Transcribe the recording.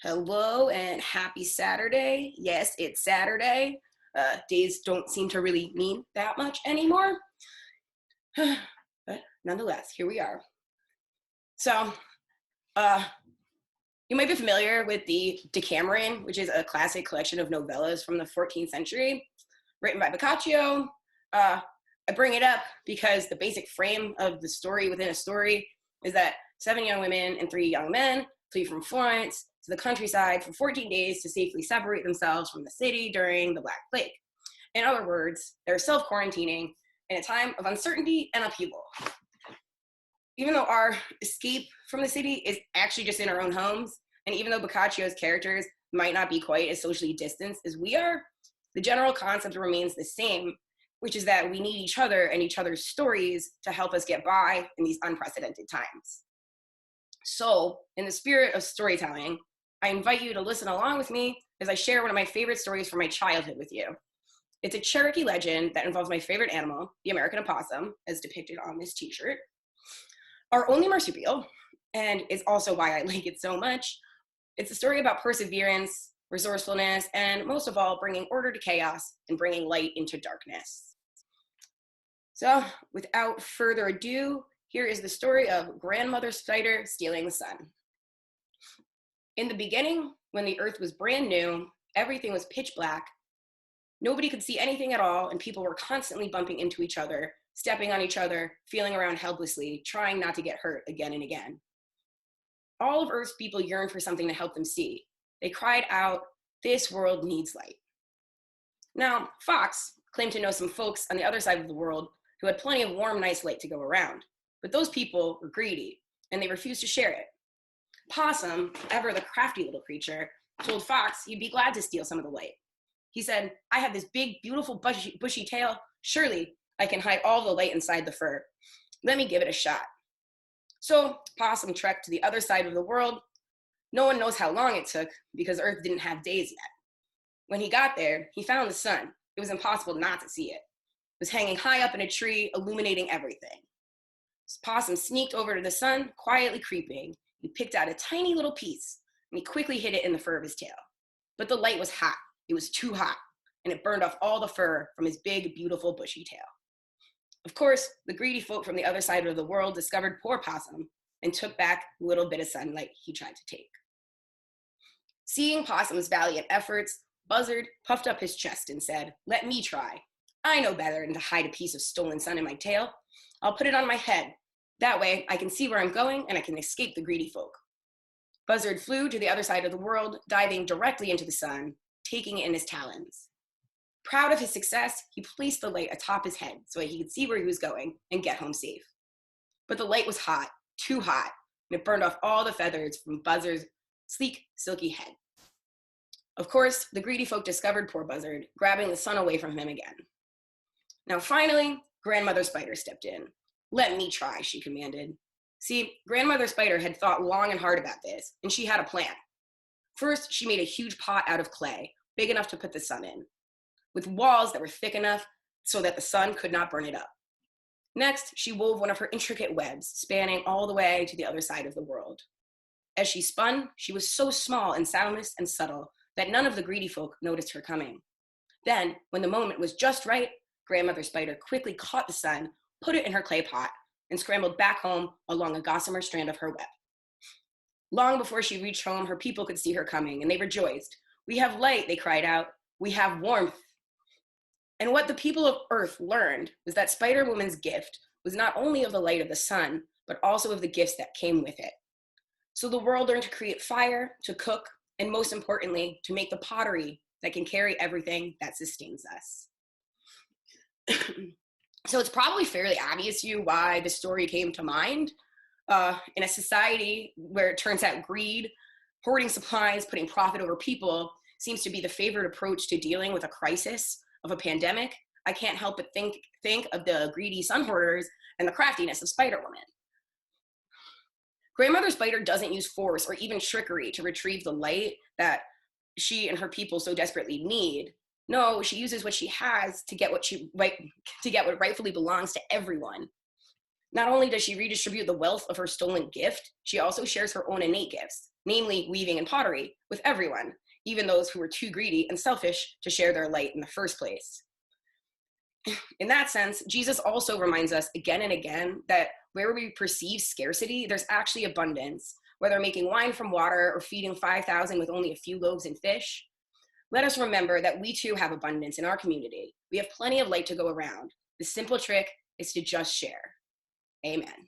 Hello and happy Saturday. Yes, it's Saturday. Days don't seem to really mean that much anymore. But nonetheless, here we are. So, uh, you might be familiar with the Decameron, which is a classic collection of novellas from the 14th century, written by Boccaccio. I bring it up because the basic frame of the story within a story is that 7 young women and 3 young men flee from Florence to the countryside for 14 days to safely separate themselves from the city during the Black Plague. In other words, they're self-quarantining in a time of uncertainty and upheaval. Even though our escape from the city is actually just in our own homes, and even though Boccaccio's characters might not be quite as socially distanced as we are, the general concept remains the same, which is that we need each other and each other's stories to help us get by in these unprecedented times. So, in the spirit of storytelling, I invite you to listen along with me as I share one of my favorite stories from my childhood with you. It's a Cherokee legend that involves my favorite animal, the American opossum, as depicted on this t-shirt, our only marsupial, and is also why I like it so much. It's a story about perseverance, resourcefulness, and most of all, bringing order to chaos and bringing light into darkness. So, without further ado, here is the story of Grandmother Spider stealing the sun. In the beginning, when the earth was brand new, everything was pitch black. Nobody could see anything at all, and people were constantly bumping into each other, stepping on each other, feeling around helplessly, trying not to get hurt again and again. All of Earth's people yearned for something to help them see. They cried out, "This world needs light." Now, Fox claimed to know some folks on the other side of the world who had plenty of warm, nice light to go around. But those people were greedy, and they refused to share it. Possum, ever the crafty little creature, told Fox he'd be glad to steal some of the light. He said, "I have this big, beautiful, bushy tail. Surely I can hide all the light inside the fur. Let me give it a shot." So Possum trekked to the other side of the world. No one knows how long it took because Earth didn't have days yet. When he got there, he found the sun. It was impossible not to see it. It was hanging high up in a tree, illuminating everything. Possum sneaked over to the sun, quietly creeping. He picked out a tiny little piece, and he quickly hid it in the fur of his tail. But the light was hot. It was too hot, and it burned off all the fur from his big, beautiful, bushy tail. Of course, the greedy folk from the other side of the world discovered poor Possum and took back the little bit of sunlight he tried to take. Seeing Possum's valiant efforts, Buzzard puffed up his chest and said, "Let me try. I know better than to hide a piece of stolen sun in my tail. I'll put it on my head. That way I can see where I'm going and I can escape the greedy folk." Buzzard flew to the other side of the world, diving directly into the sun, taking it in his talons. Proud of his success, he placed the light atop his head so that he could see where he was going and get home safe. But the light was hot, too hot, and it burned off all the feathers from Buzzard's sleek, silky head. Of course, the greedy folk discovered poor Buzzard, grabbing the sun away from him again. Now finally, Grandmother Spider stepped in. "Let me try," she commanded. See, Grandmother Spider had thought long and hard about this, and she had a plan. First, she made a huge pot out of clay, big enough to put the sun in, with walls that were thick enough so that the sun could not burn it up. Next, she wove one of her intricate webs, spanning all the way to the other side of the world. As she spun, she was so small and soundless and subtle that none of the greedy folk noticed her coming. Then, when the moment was just right, Grandmother Spider quickly caught the sun, put it in her clay pot, and scrambled back home along a gossamer strand of her web. Long before she reached home, her people could see her coming, and they rejoiced. "We have light," they cried out. "We have warmth." And what the people of Earth learned was that Spider-Woman's gift was not only of the light of the sun, but also of the gifts that came with it. So the world learned to create fire, to cook, and most importantly, to make the pottery that can carry everything that sustains us. So it's probably fairly obvious to you why the story came to mind. In a society where it turns out greed, hoarding supplies, putting profit over people seems to be the favored approach to dealing with a crisis of a pandemic, I can't help but think of the greedy sun hoarders and the craftiness of Spider-Woman. Grandmother Spider doesn't use force or even trickery to retrieve the light that she and her people so desperately need. No, she uses what she has to get what rightfully belongs to everyone. Not only does she redistribute the wealth of her stolen gift, she also shares her own innate gifts, namely weaving and pottery, with everyone, even those who were too greedy and selfish to share their light in the first place. In that sense, Jesus also reminds us again and again that where we perceive scarcity, there's actually abundance, whether making wine from water or feeding 5,000 with only a few loaves and fish. Let us remember that we too have abundance in our community. We have plenty of light to go around. The simple trick is to just share. Amen.